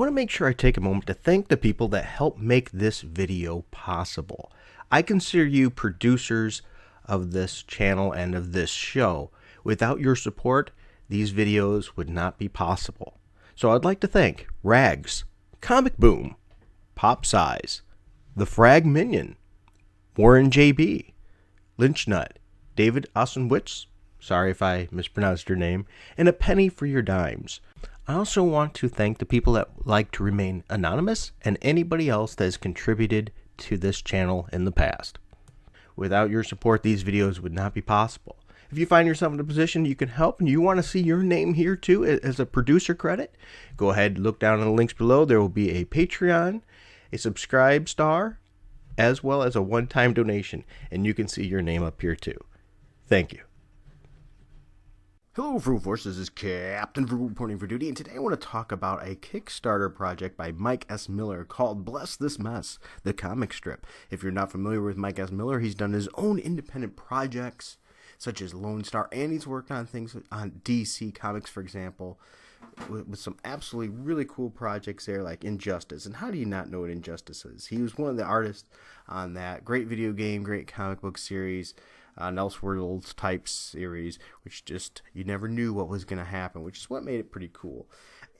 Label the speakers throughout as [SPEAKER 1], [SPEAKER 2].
[SPEAKER 1] want to make sure I take a moment to thank the people that helped make this video possible. I consider you producers of this channel and of this show. Without your support, these videos would not be possible. So I'd like to thank Rags, Comic Boom, Pop Size, The Frag Minion, Warren JB, Lynchnut, David Osenwitz, sorry if I mispronounced your name, and a penny for your dimes. I also want to thank the people that like to remain anonymous and anybody else that has contributed to this channel in the past. Without your support, these videos would not be possible. If you find yourself in a position you can help and you want to see your name here too as a producer credit, go ahead and look down in the links below. There will be a Patreon, a subscribe star, as well as a one-time donation, and you can see your name up here too. Thank you. Hello, Frugal Force. This is Captain Frugal reporting for duty, and today I want to talk about a Kickstarter project by Mike S. Miller called Bless This Mess, the comic strip. If you're not familiar with Mike S. Miller, he's done his own independent projects, such as Lone Star, and he's worked on things on DC Comics, for example, with some absolutely really cool projects there, like Injustice. And how do you not know what Injustice is? He was one of the artists on that great video game, great comic book series, Elseworlds type series, which just, you never knew what was going to happen, which is what made it pretty cool.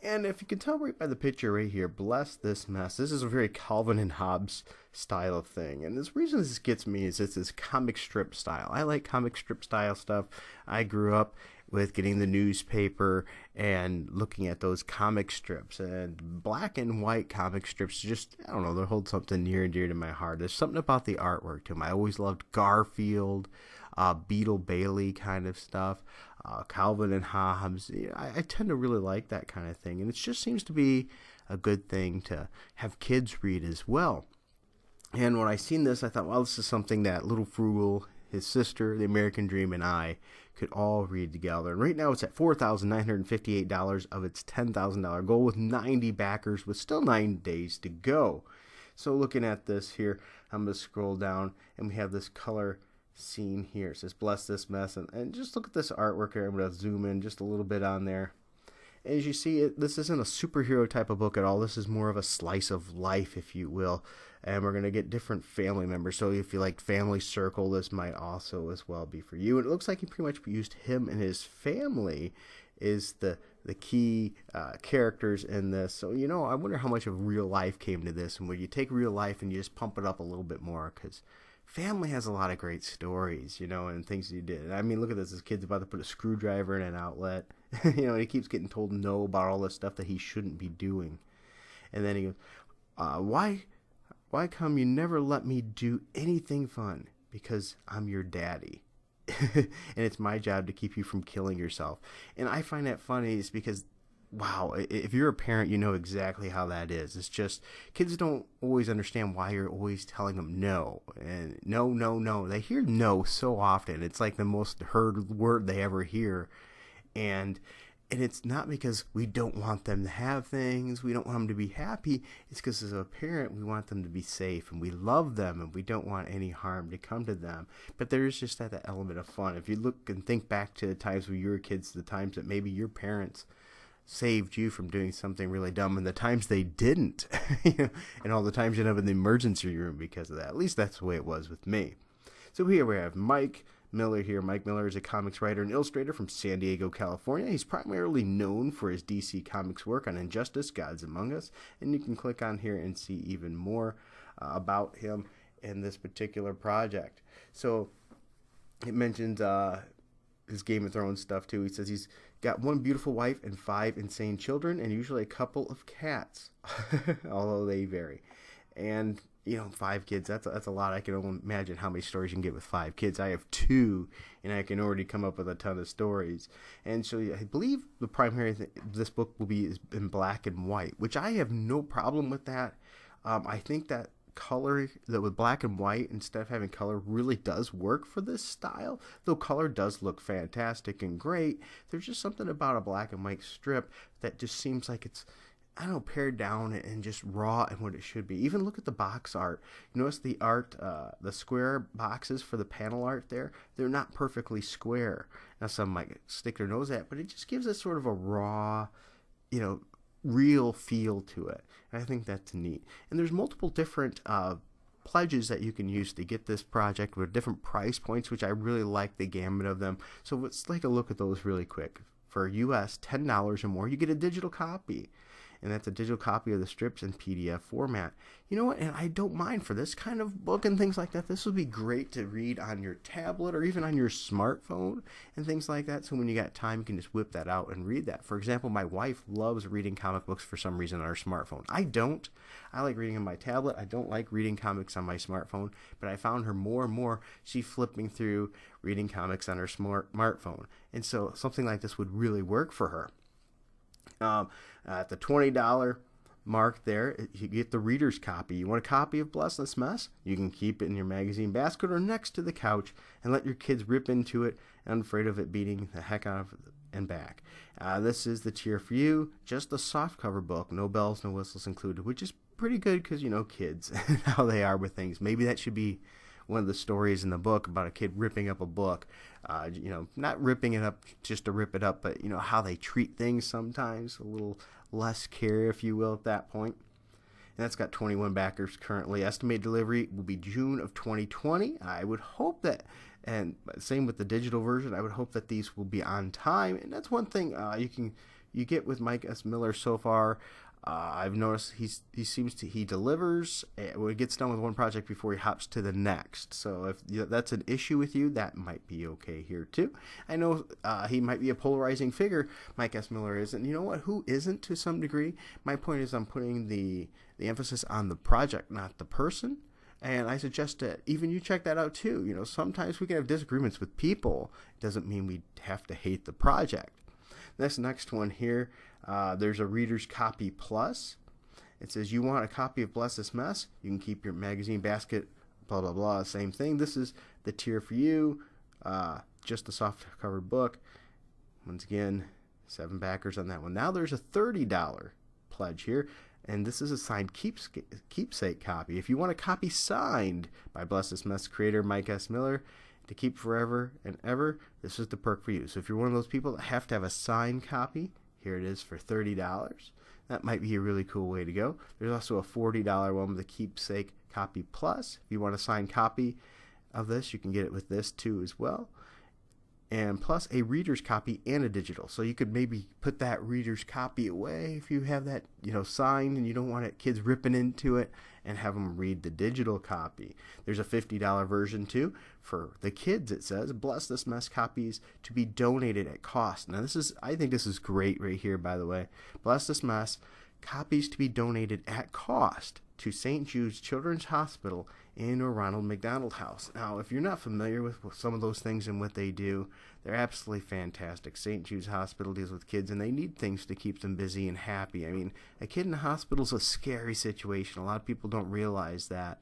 [SPEAKER 1] And if you can tell right by the picture right here, Bless This Mess, this is a very Calvin and Hobbes style of thing. And the reason this gets me is it's this comic strip style. I like comic strip style stuff. I grew up with getting the newspaper and looking at those comic strips, and black and white comic strips just, I don't know, they hold something near and dear to my heart. There's something about the artwork to them. I always loved Garfield, Beetle Bailey kind of stuff, Calvin and Hobbes. I tend to really like that kind of thing, and it just seems to be a good thing to have kids read as well. And when I seen this, I thought, well, this is something that Little Frugal, his sister, The American Dream, and I could all read together. And right now it's at $4,958 of its $10,000 goal with 90 backers with still 9 days to go. So looking at this here, I'm going to scroll down and we have this color scene here. It says Bless This Mess. And just look at this artwork here. I'm going to zoom in just a little bit on there. As you see, this isn't a superhero type of book at all. This is more of a slice of life, if you will. And we're going to get different family members. So if you like Family Circle, this might also as well be for you. And it looks like he pretty much used him and his family is the key characters in this. So, you know, I wonder how much of real life came to this. And when you take real life and you just pump it up a little bit more, because family has a lot of great stories, you know, and things you did. I mean, look at this. This kid's about to put a screwdriver in an outlet. You know, and he keeps getting told no about all this stuff that he shouldn't be doing. And then he goes, why come you never let me do anything fun? Because I'm your daddy. And it's my job to keep you from killing yourself. And I find that funny is because, wow, if you're a parent, you know exactly how that is. It's just, kids don't always understand why you're always telling them no. And no, no, no. They hear no so often. It's like the most heard word they ever hear. And it's not because we don't want them to have things, we don't want them to be happy. It's because as a parent, we want them to be safe, and we love them, and we don't want any harm to come to them. But there's just that element of fun. If you look and think back to the times when you were kids, the times that maybe your parents saved you from doing something really dumb, and the times they didn't, and all the times you end up in the emergency room because of that. At least that's the way it was with me. So here we have Mike Miller here. Mike Miller is a comics writer and illustrator from San Diego, California. He's primarily known for his DC Comics work on Injustice, Gods Among Us, and you can click on here and see even more about him in this particular project. So it mentions his Game of Thrones stuff too. He says he's got one beautiful wife and 5 insane children and usually a couple of cats, although they vary. And you know, 5 kids, that's a lot. I can only imagine how many stories you can get with 5 kids. I have 2, and I can already come up with a ton of stories. And so I believe the primary thing, this book will be is in black and white, which I have no problem with that. I think that color, that with black and white instead of having color, really does work for this style. Though color does look fantastic and great, there's just something about a black and white strip that just seems like it's, I don't know, pared down and just raw and what it should be. Even look at the box art. You notice the art, the square boxes for the panel art there, they're not perfectly square. Now some might stick their nose at it, but it just gives us sort of a raw, you know, real feel to it. And I think that's neat. And there's multiple different pledges that you can use to get this project with different price points, which I really like the gamut of them. So let's take a look at those really quick. For US $10 or more, you get a digital copy. And that's a digital copy of the strips in PDF format. You know what? And I don't mind for this kind of book and things like that. This would be great to read on your tablet or even on your smartphone and things like that. So when you got time, you can just whip that out and read that. For example, my wife loves reading comic books for some reason on her smartphone. I don't. I like reading on my tablet. I don't like reading comics on my smartphone. But I found her more and more, she flipping through reading comics on her smartphone. And so something like this would really work for her. At the $20 mark there, you get the reader's copy. You want a copy of Bless This Mess? You can keep it in your magazine basket or next to the couch and let your kids rip into it, unafraid of it beating the heck out of it and back. This is the tier for you, just a softcover book, no bells, no whistles included, which is pretty good because, you know, kids and how they are with things. Maybe that should be one of the stories in the book about a kid ripping up a book. Not ripping it up just to rip it up, but, you know, how they treat things sometimes. A little less care, if you will, at that point. And that's got 21 backers currently. Estimated delivery will be June of 2020. I would hope that, and same with the digital version, I would hope that these will be on time. And that's one thing you get with Mike S. Miller so far. I've noticed he delivers when he gets done with one project before he hops to the next. So if that's an issue with you, that might be okay here too. I know he might be a polarizing figure, Mike S. Miller is, and you know what? Who isn't to some degree? My point is I'm putting the emphasis on the project, not the person. And I suggest that even you check that out too. You know, sometimes we can have disagreements with people. It doesn't mean we have to hate the project. This next one here, there's a Reader's Copy Plus. It says, you want a copy of Bless This Mess? You can keep your magazine basket, blah, blah, blah, same thing. This is the tier for you, just a soft-covered book. Once again, 7 backers on that one. Now there's a $30 pledge here, and this is a signed keepsake copy. If you want a copy signed by Bless This Mess creator Mike S. Miller, to keep forever and ever, this is the perk for you. So if you're one of those people that have to have a signed copy, here it is for $30. That might be a really cool way to go. There's also a $40 one with a keepsake copy plus. If you want a signed copy of this, you can get it with this too as well. And plus a reader's copy and a digital. So you could maybe put that reader's copy away if you have that, you know, signed and you don't want it, kids ripping into it, and have them read the digital copy. There's a $50 version too for the kids. It says Bless This Mess copies to be donated at cost. Now I think this is great right here, by the way. Bless This Mess copies to be donated at cost to St. Jude's Children's Hospital and or Ronald McDonald House. Now, if you're not familiar with some of those things and what they do, they're absolutely fantastic. St. Jude's Hospital deals with kids, and they need things to keep them busy and happy. I mean, a kid in the hospital is a scary situation. A lot of people don't realize that.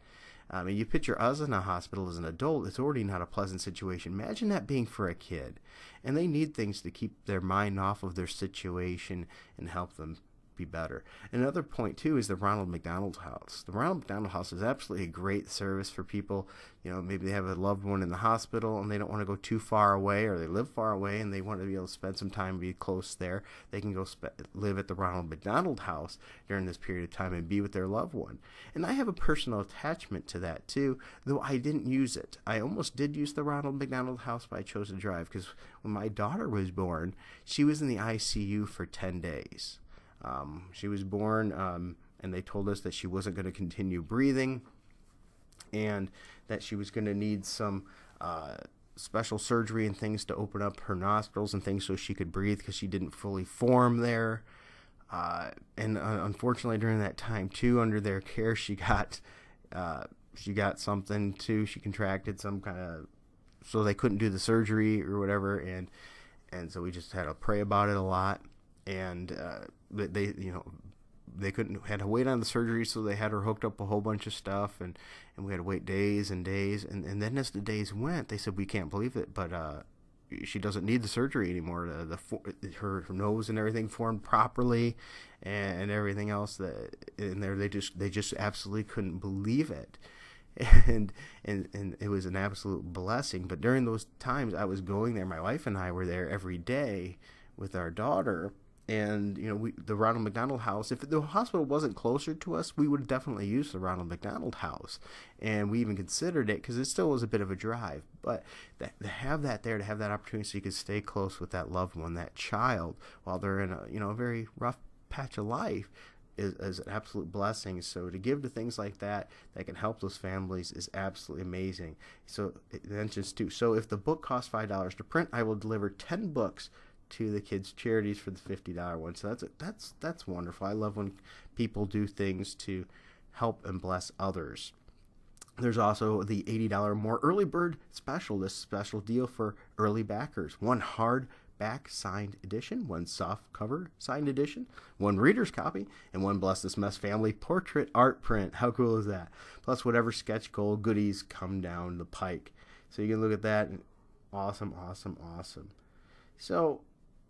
[SPEAKER 1] I mean, you picture us in a hospital as an adult, it's already not a pleasant situation. Imagine that being for a kid. And they need things to keep their mind off of their situation and help them be better. Another point too is the Ronald McDonald House. The Ronald McDonald House is absolutely a great service for people. You know, maybe they have a loved one in the hospital and they don't want to go too far away, or they live far away and they want to be able to spend some time, be close there. They can go live at the Ronald McDonald House during this period of time and be with their loved one. And I have a personal attachment to that too, though I didn't use it. I almost did use the Ronald McDonald House, but I chose to drive because when my daughter was born, she was in the ICU for 10 days. She was born, and they told us that she wasn't going to continue breathing and that she was going to need some special surgery and things to open up her nostrils and things so she could breathe because she didn't fully form there. And unfortunately, during that time, too, under their care, she got something, too. She contracted some kind of, so they couldn't do the surgery or whatever, and so we just had to pray about it a lot. And they had to wait on the surgery, so they had her hooked up a whole bunch of stuff, and we had to wait days and days, and then as the days went, they said, we can't believe it, but she doesn't need the surgery anymore. Her nose and everything formed properly, and everything else that in there, they just absolutely couldn't believe it. And it was an absolute blessing. But during those times I was going there, my wife and I were there every day with our daughter, And, the Ronald McDonald House, if the hospital wasn't closer to us, we would definitely use the Ronald McDonald House. And we even considered it because it still was a bit of a drive. But to have that there, to have that opportunity so you could stay close with that loved one, that child, while they're in a very rough patch of life, is an absolute blessing. So to give to things like that can help those families is absolutely amazing. So it mentions too. So if the book costs $5 to print, I will deliver 10 books to the kids' charities for the $50 one. So that's wonderful. I love when people do things to help and bless others. There's also the $80 more early bird special. This special deal for early backers: one hardback signed edition, one soft cover signed edition, one reader's copy, and one Bless This Mess family portrait art print. How cool is that? Plus whatever sketch goal goodies come down the pike. So you can look at that. Awesome. So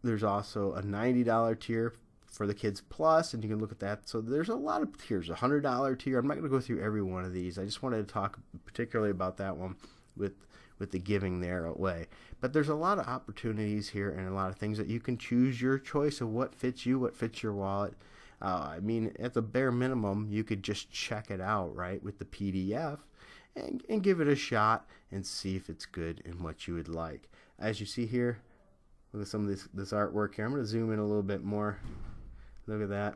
[SPEAKER 1] there's also a $90 tier for the Kids Plus, and you can look at that. So there's a lot of tiers. A $100 tier. I'm not going to go through every one of these. I just wanted to talk particularly about that one with the giving there away. But there's a lot of opportunities here and a lot of things that you can choose your choice of what fits you, what fits your wallet. At the bare minimum, you could just check it out, right, with the PDF and give it a shot and see if it's good and what you would like. As you see here, look at some of this artwork here. I'm going to zoom in a little bit more. Look at that.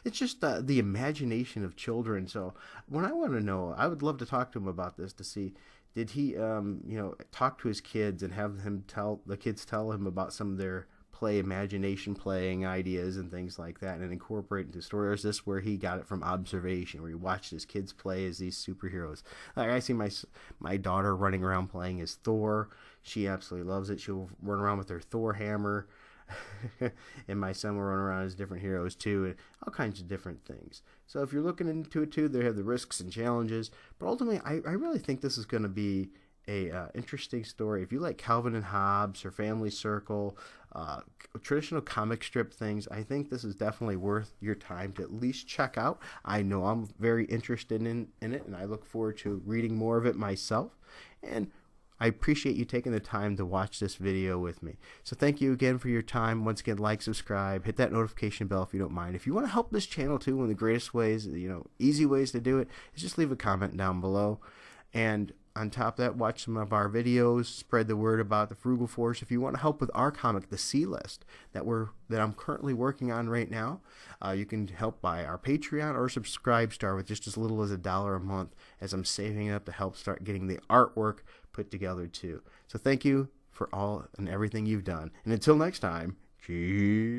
[SPEAKER 1] It's just the imagination of children. So when I want to know, I would love to talk to him about this to see, did he, talk to his kids and have the kids tell him about some of their imagination playing ideas and things like that, and incorporate into the story? Or is this where he got it from observation, where he watched his kids play as these superheroes? Like I see my daughter running around playing as Thor. She absolutely loves it. She'll run around with her Thor hammer. And my son will run around as different heroes too, and all kinds of different things. So if you're looking into it too, they have the risks and challenges. But ultimately, I really think this is going to be a interesting story. If you like Calvin and Hobbes or Family Circle, traditional comic strip things, I think this is definitely worth your time to at least check out. I know I'm very interested in it, and I look forward to reading more of it myself. And I appreciate you taking the time to watch this video with me. So thank you again for your time. Once again, like, subscribe, hit that notification bell if you don't mind. If you want to help this channel too, one of the greatest ways, easy ways to do it is just leave a comment down below. And on top of that, watch some of our videos, spread the word about the Frugal Force. If you want to help with our comic, The C List, that I'm currently working on right now, you can help by our Patreon or subscribe star with just as little as $1 a month, as I'm saving up to help start getting the artwork put together too. So thank you for all and everything you've done. And until next time, cheers.